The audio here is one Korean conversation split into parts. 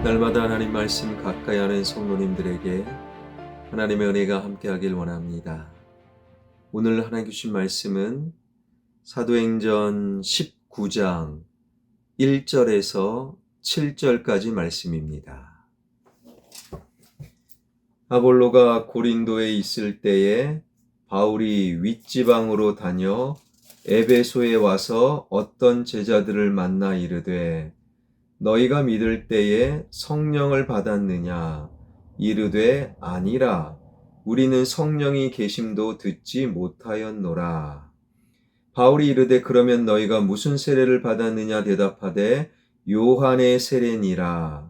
날마다 하나님 말씀 가까이 하는 성도님들에게 하나님의 은혜가 함께하길 원합니다. 오늘 하나님 주신 말씀은 사도행전 19장 1절에서 7절까지 말씀입니다. 아볼로가 고린도에 있을 때에 바울이 윗지방으로 다녀 에베소에 와서 어떤 제자들을 만나 이르되 너희가 믿을 때에 성령을 받았느냐? 이르되 아니라 우리는 성령이 계심도 듣지 못하였노라. 바울이 이르되 그러면 너희가 무슨 세례를 받았느냐? 대답하되 요한의 세례니라.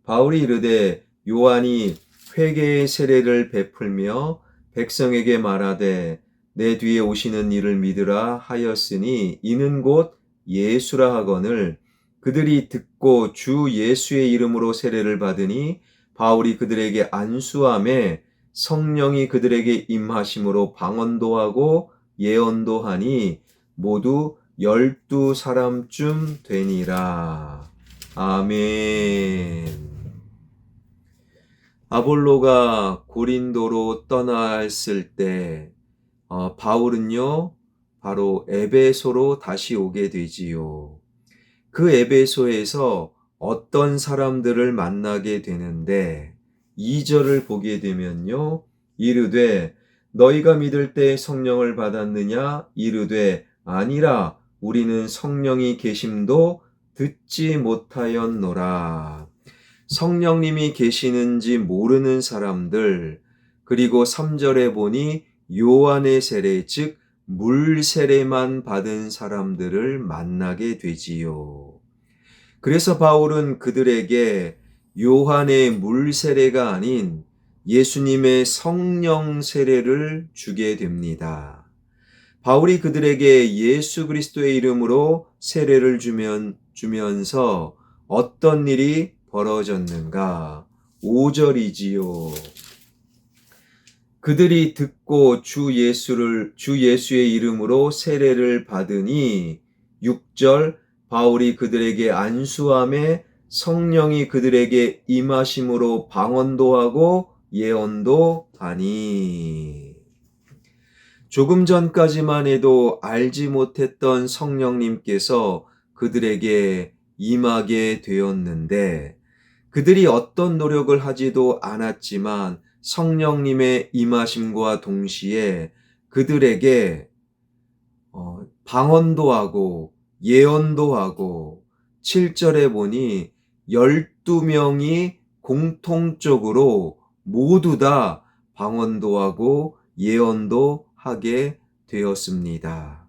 바울이 이르되 요한이 회개의 세례를 베풀며 백성에게 말하되 내 뒤에 오시는 이를 믿으라 하였으니 이는 곧 예수라 하거늘 그들이 듣고 주 예수의 이름으로 세례를 받으니 바울이 그들에게 안수함에 성령이 그들에게 임하심으로 방언도 하고 예언도 하니 모두 12사람쯤 되니라. 아멘. 아볼로가 고린도로 떠났을 때 바울은요 바로 에베소로 다시 오게 되지요. 그 에베소에서 어떤 사람들을 만나게 되는데 2절을 보게 되면요. 이르되 너희가 믿을 때 성령을 받았느냐? 이르되 아니라 우리는 성령이 계심도 듣지 못하였노라. 성령님이 계시는지 모르는 사람들, 그리고 3절에 보니 요한의 세례, 즉 물 세례만 받은 사람들을 만나게 되지요. 그래서 바울은 그들에게 요한의 물 세례가 아닌 예수님의 성령 세례를 주게 됩니다. 바울이 그들에게 예수 그리스도의 이름으로 세례를 주면서 어떤 일이 벌어졌는가? 5절이지요. 그들이 듣고 주 예수의 이름으로 세례를 받으니 6절 바울이 그들에게 안수함에 성령이 그들에게 임하심으로 방언도 하고 예언도 하니. 조금 전까지만 해도 알지 못했던 성령님께서 그들에게 임하게 되었는데 그들이 어떤 노력을 하지도 않았지만 성령님의 임하심과 동시에 그들에게 방언도 하고 예언도 하고 7절에 보니 12명이 공통적으로 모두 다 방언도 하고 예언도 하게 되었습니다.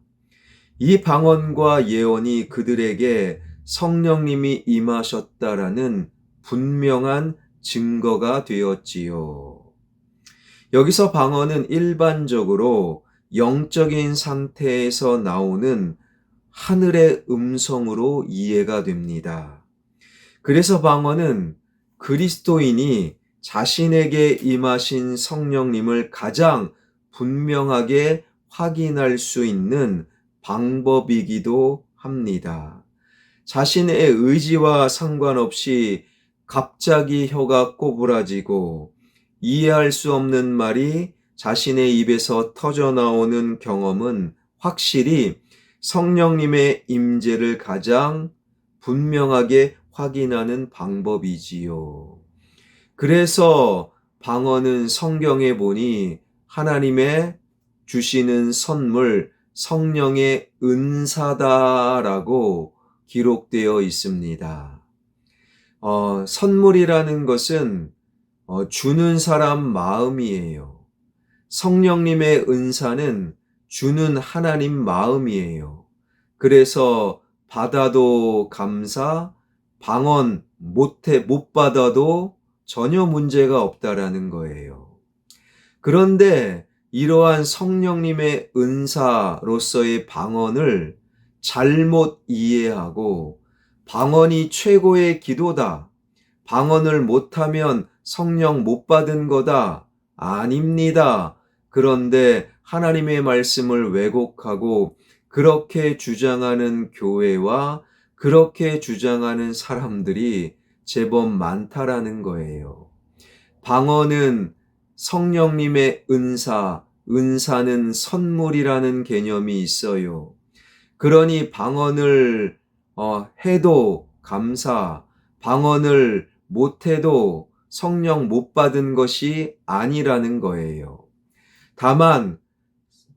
이 방언과 예언이 그들에게 성령님이 임하셨다라는 분명한 증거가 되었지요. 여기서 방언은 일반적으로 영적인 상태에서 나오는 하늘의 음성으로 이해가 됩니다. 그래서 방언은 그리스도인이 자신에게 임하신 성령님을 가장 분명하게 확인할 수 있는 방법이기도 합니다. 자신의 의지와 상관없이 갑자기 혀가 꼬부라지고 이해할 수 없는 말이 자신의 입에서 터져나오는 경험은 확실히 성령님의 임재를 가장 분명하게 확인하는 방법이지요. 그래서 방언은 성경에 보니 하나님의 주시는 선물, 성령의 은사다라고 기록되어 있습니다. 선물이라는 것은 주는 사람 마음이에요. 성령님의 은사는 주는 하나님 마음이에요. 그래서 받아도 감사, 방언 못 받아도 전혀 문제가 없다라는 거예요. 그런데 이러한 성령님의 은사로서의 방언을 잘못 이해하고 방언이 최고의 기도다. 방언을 못하면 성령 못 받은 거다. 아닙니다. 그런데 하나님의 말씀을 왜곡하고 그렇게 주장하는 교회와 그렇게 주장하는 사람들이 제법 많다라는 거예요. 방언은 성령님의 은사는 선물이라는 개념이 있어요. 그러니 방언을 해도 감사, 방언을 못해도 성령 못 받은 것이 아니라는 거예요. 다만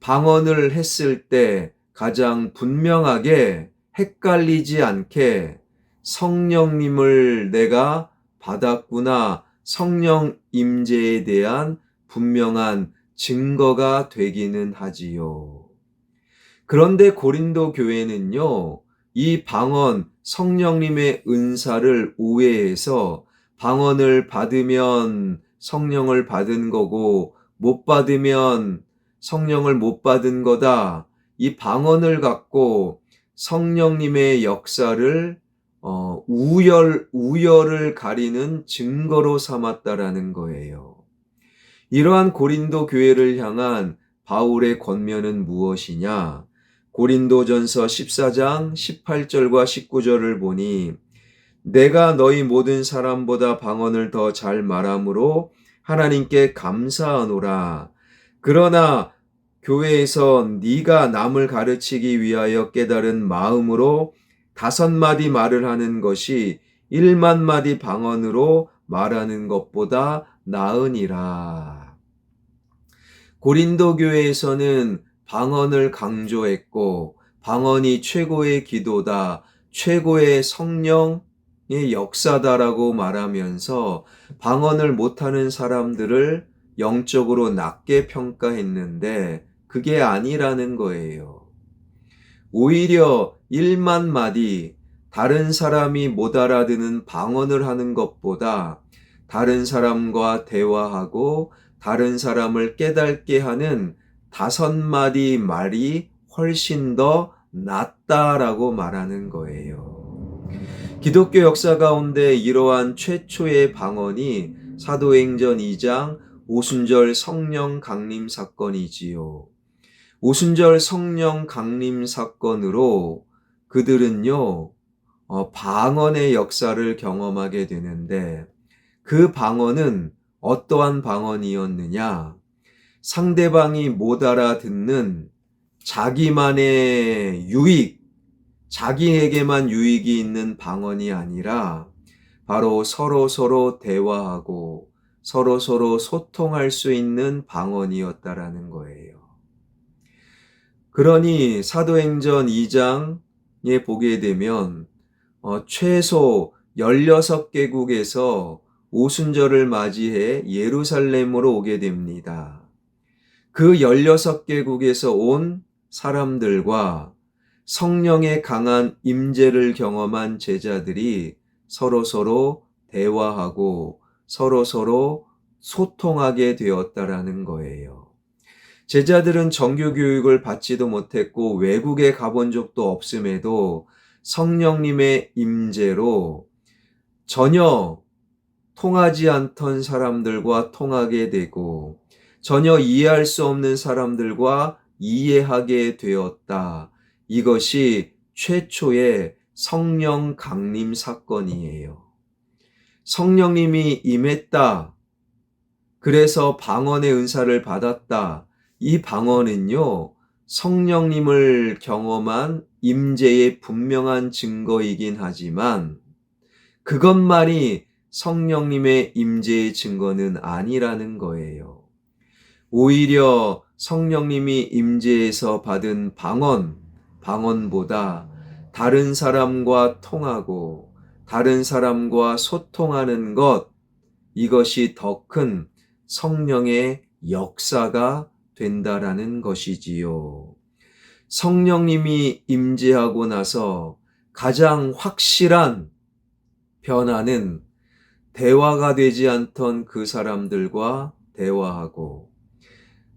방언을 했을 때 가장 분명하게 헷갈리지 않게 성령님을 내가 받았구나, 성령 임재에 대한 분명한 증거가 되기는 하지요. 그런데 고린도 교회는요, 이 방언, 성령님의 은사를 오해해서 방언을 받으면 성령을 받은 거고 못 받으면 성령을 못 받은 거다. 이 방언을 갖고 성령님의 역사를 우열을 가리는 증거로 삼았다라는 거예요. 이러한 고린도 교회를 향한 바울의 권면은 무엇이냐? 고린도전서 14장 18절과 19절을 보니 내가 너희 모든 사람보다 방언을 더 잘 말함으로 하나님께 감사하노라. 그러나 교회에서 네가 남을 가르치기 위하여 깨달은 마음으로 5마디 말을 하는 것이 1만 마디 방언으로 말하는 것보다 나으니라. 고린도 교회에서는 방언을 강조했고 방언이 최고의 기도다, 최고의 성령의 역사다라고 말하면서 방언을 못하는 사람들을 영적으로 낮게 평가했는데 그게 아니라는 거예요. 오히려 1만 마디 다른 사람이 못 알아듣는 방언을 하는 것보다 다른 사람과 대화하고 다른 사람을 깨닫게 하는 5마디 말이 훨씬 더 낫다라고 말하는 거예요. 기독교 역사 가운데 이러한 최초의 방언이 사도행전 2장 오순절 성령 강림 사건이지요. 오순절 성령 강림 사건으로 그들은요, 방언의 역사를 경험하게 되는데 그 방언은 어떠한 방언이었느냐? 상대방이 못 알아듣는 자기만의 자기에게만 유익이 있는 방언이 아니라 바로 서로 대화하고 서로 소통할 수 있는 방언이었다라는 거예요. 그러니 사도행전 2장에 보게 되면 최소 16개국에서 오순절을 맞이해 예루살렘으로 오게 됩니다. 그 16개국에서 온 사람들과 성령의 강한 임재를 경험한 제자들이 서로 대화하고 서로 소통하게 되었다라는 거예요. 제자들은 정규 교육을 받지도 못했고 외국에 가본 적도 없음에도 성령님의 임재로 전혀 통하지 않던 사람들과 통하게 되고 전혀 이해할 수 없는 사람들과 이해하게 되었다. 이것이 최초의 성령 강림 사건이에요. 성령님이 임했다. 그래서 방언의 은사를 받았다. 이 방언은요, 성령님을 경험한 임재의 분명한 증거이긴 하지만 그것만이 성령님의 임재의 증거는 아니라는 거예요. 오히려 성령님이 임재에서 받은 방언보다 다른 사람과 통하고 다른 사람과 소통하는 것, 이것이 더 큰 성령의 역사가 된다라는 것이지요. 성령님이 임재하고 나서 가장 확실한 변화는 대화가 되지 않던 그 사람들과 대화하고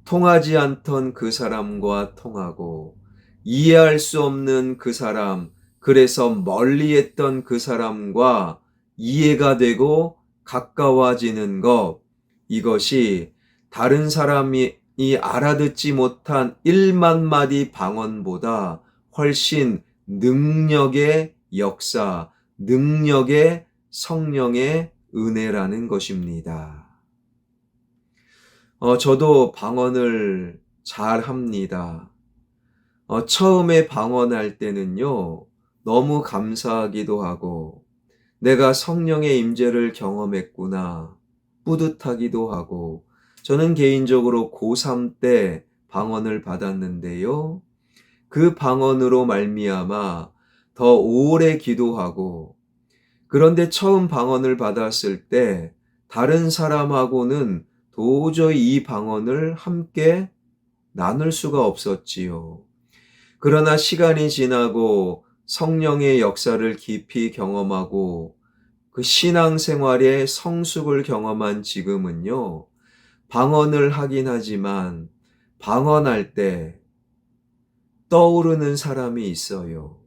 통하지 않던 그 사람과 통하고 이해할 수 없는 그 사람, 그래서 멀리했던 그 사람과 이해가 되고 가까워지는 것, 이것이 다른 사람이 알아듣지 못한 1만 마디 방언보다 훨씬 능력의 역사, 능력의 성령의 은혜라는 것입니다. 저도 방언을 잘 합니다. 처음에 방언할 때는요, 너무 감사하기도 하고, 내가 성령의 임재를 경험했구나, 뿌듯하기도 하고, 저는 개인적으로 고3 때 방언을 받았는데요. 그 방언으로 말미암아 더 오래 기도하고, 그런데 처음 방언을 받았을 때 다른 사람하고는 도저히 이 방언을 함께 나눌 수가 없었지요. 그러나 시간이 지나고 성령의 역사를 깊이 경험하고 그 신앙생활의 성숙을 경험한 지금은요, 방언을 하긴 하지만 방언할 때 떠오르는 사람이 있어요.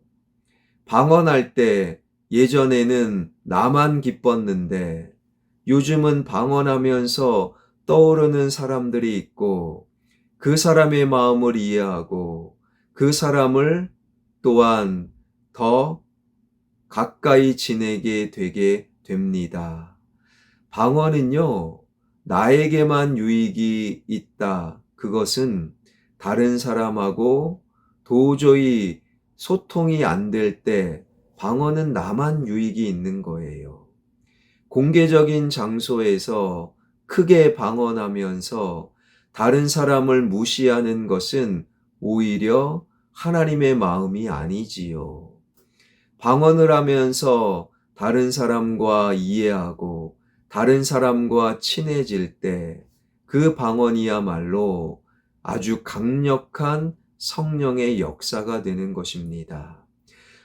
방언할 때 예전에는 나만 기뻤는데 요즘은 방언하면서 떠오르는 사람들이 있고 그 사람의 마음을 이해하고 그 사람을 또한 더 가까이 지내게 되게 됩니다. 방언은요, 나에게만 유익이 있다. 그것은 다른 사람하고 도저히 소통이 안 될 때 방언은 나만 유익이 있는 거예요. 공개적인 장소에서 크게 방언하면서 다른 사람을 무시하는 것은 오히려 하나님의 마음이 아니지요. 방언을 하면서 다른 사람과 이해하고 다른 사람과 친해질 때 그 방언이야말로 아주 강력한 성령의 역사가 되는 것입니다.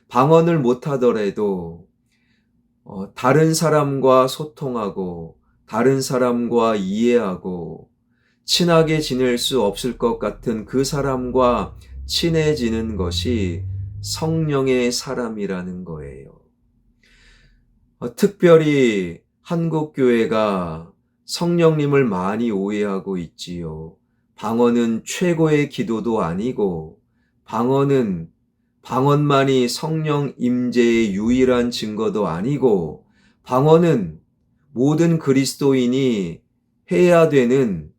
방언을 못하더라도 다른 사람과 소통하고 다른 사람과 이해하고 친하게 지낼 수 없을 것 같은 그 사람과 친해지는 것이 성령의 사람이라는 거예요. 특별히 한국 교회가 성령님을 많이 오해하고 있지요. 방언은 최고의 기도도 아니고 방언만이 성령 임재의 유일한 증거도 아니고 방언은 모든 그리스도인이 해야 되는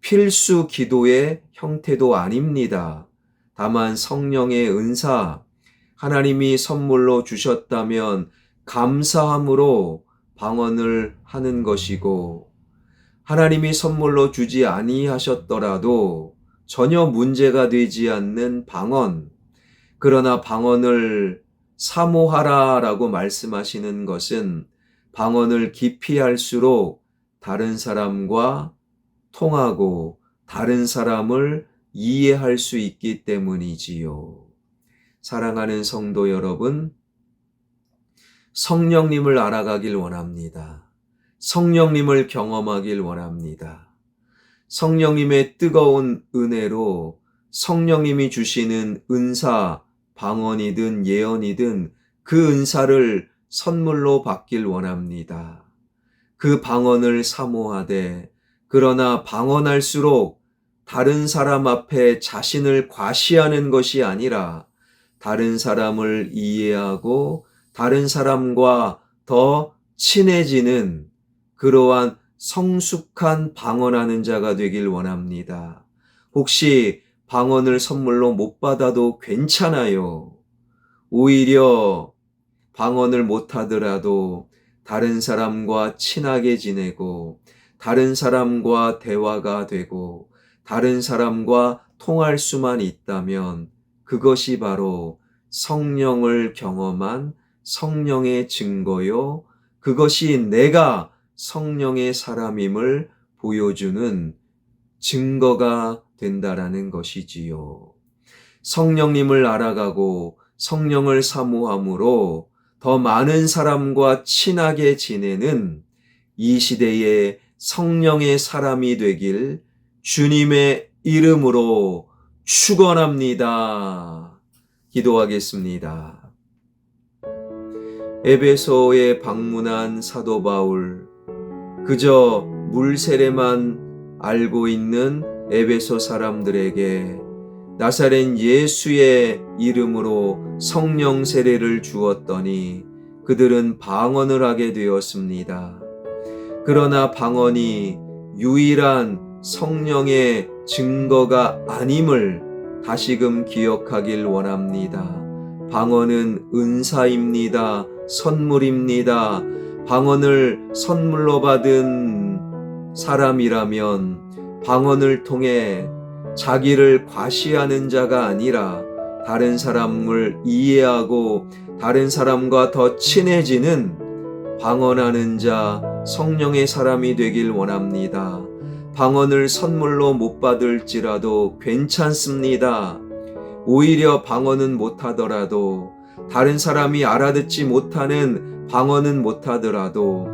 필수 기도의 형태도 아닙니다. 다만 성령의 은사, 하나님이 선물로 주셨다면 감사함으로 방언을 하는 것이고 하나님이 선물로 주지 아니하셨더라도 전혀 문제가 되지 않는 방언, 그러나 방언을 사모하라라고 말씀하시는 것은 방언을 깊이 할수록 다른 사람과 통하고 다른 사람을 이해할 수 있기 때문이지요. 사랑하는 성도 여러분, 성령님을 알아가길 원합니다. 성령님을 경험하길 원합니다. 성령님의 뜨거운 은혜로 성령님이 주시는 은사, 방언이든 예언이든 그 은사를 선물로 받길 원합니다. 그 방언을 사모하되 그러나 방언할수록 다른 사람 앞에 자신을 과시하는 것이 아니라 다른 사람을 이해하고 다른 사람과 더 친해지는 그러한 성숙한 방언하는 자가 되길 원합니다. 혹시 방언을 선물로 못 받아도 괜찮아요. 오히려 방언을 못 하더라도 다른 사람과 친하게 지내고 다른 사람과 대화가 되고 다른 사람과 통할 수만 있다면 그것이 바로 성령을 경험한 성령의 증거요. 그것이 내가 성령의 사람임을 보여주는 증거가 된다라는 것이지요. 성령님을 알아가고 성령을 사모함으로 더 많은 사람과 친하게 지내는 이 시대의 성령의 사람이 되길 주님의 이름으로 축원합니다. 기도하겠습니다. 에베소에 방문한 사도 바울, 그저 물세례만 알고 있는 에베소 사람들에게 나사렛 예수의 이름으로 성령 세례를 주었더니 그들은 방언을 하게 되었습니다. 그러나 방언이 유일한 성령의 증거가 아님을 다시금 기억하길 원합니다. 방언은 은사입니다. 선물입니다. 방언을 선물로 받은 사람이라면 방언을 통해 자기를 과시하는 자가 아니라 다른 사람을 이해하고 다른 사람과 더 친해지는 방언하는 자, 성령의 사람이 되길 원합니다. 방언을 선물로 못 받을지라도 괜찮습니다. 오히려 방언은 못하더라도, 다른 사람이 알아듣지 못하는 방언은 못하더라도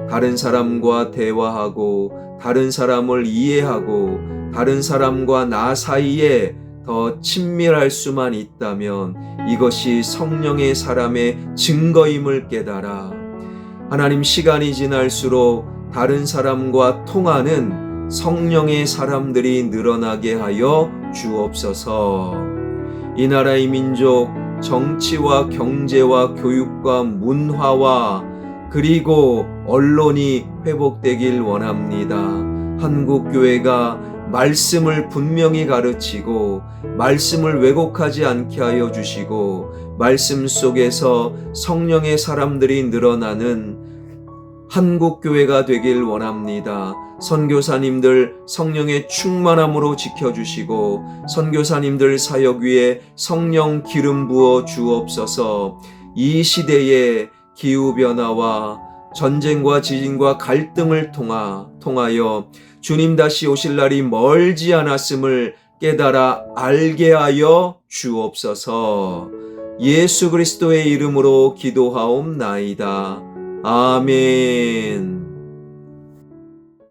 다른 사람과 대화하고 다른 사람을 이해하고 다른 사람과 나 사이에 더 친밀할 수만 있다면 이것이 성령의 사람의 증거임을 깨달아 하나님, 시간이 지날수록 다른 사람과 통하는 성령의 사람들이 늘어나게 하여 주옵소서. 이 나라의 민족, 정치와 경제와 교육과 문화와 그리고 언론이 회복되길 원합니다. 한국교회가 말씀을 분명히 가르치고 말씀을 왜곡하지 않게 하여 주시고 말씀 속에서 성령의 사람들이 늘어나는 한국교회가 되길 원합니다. 선교사님들 성령의 충만함으로 지켜주시고 선교사님들 사역 위에 성령 기름 부어 주옵소서. 이 시대의 기후변화와 전쟁과 지진과 갈등을 통하여 주님 다시 오실 날이 멀지 않았음을 깨달아 알게 하여 주옵소서. 예수 그리스도의 이름으로 기도하옵나이다. 아멘.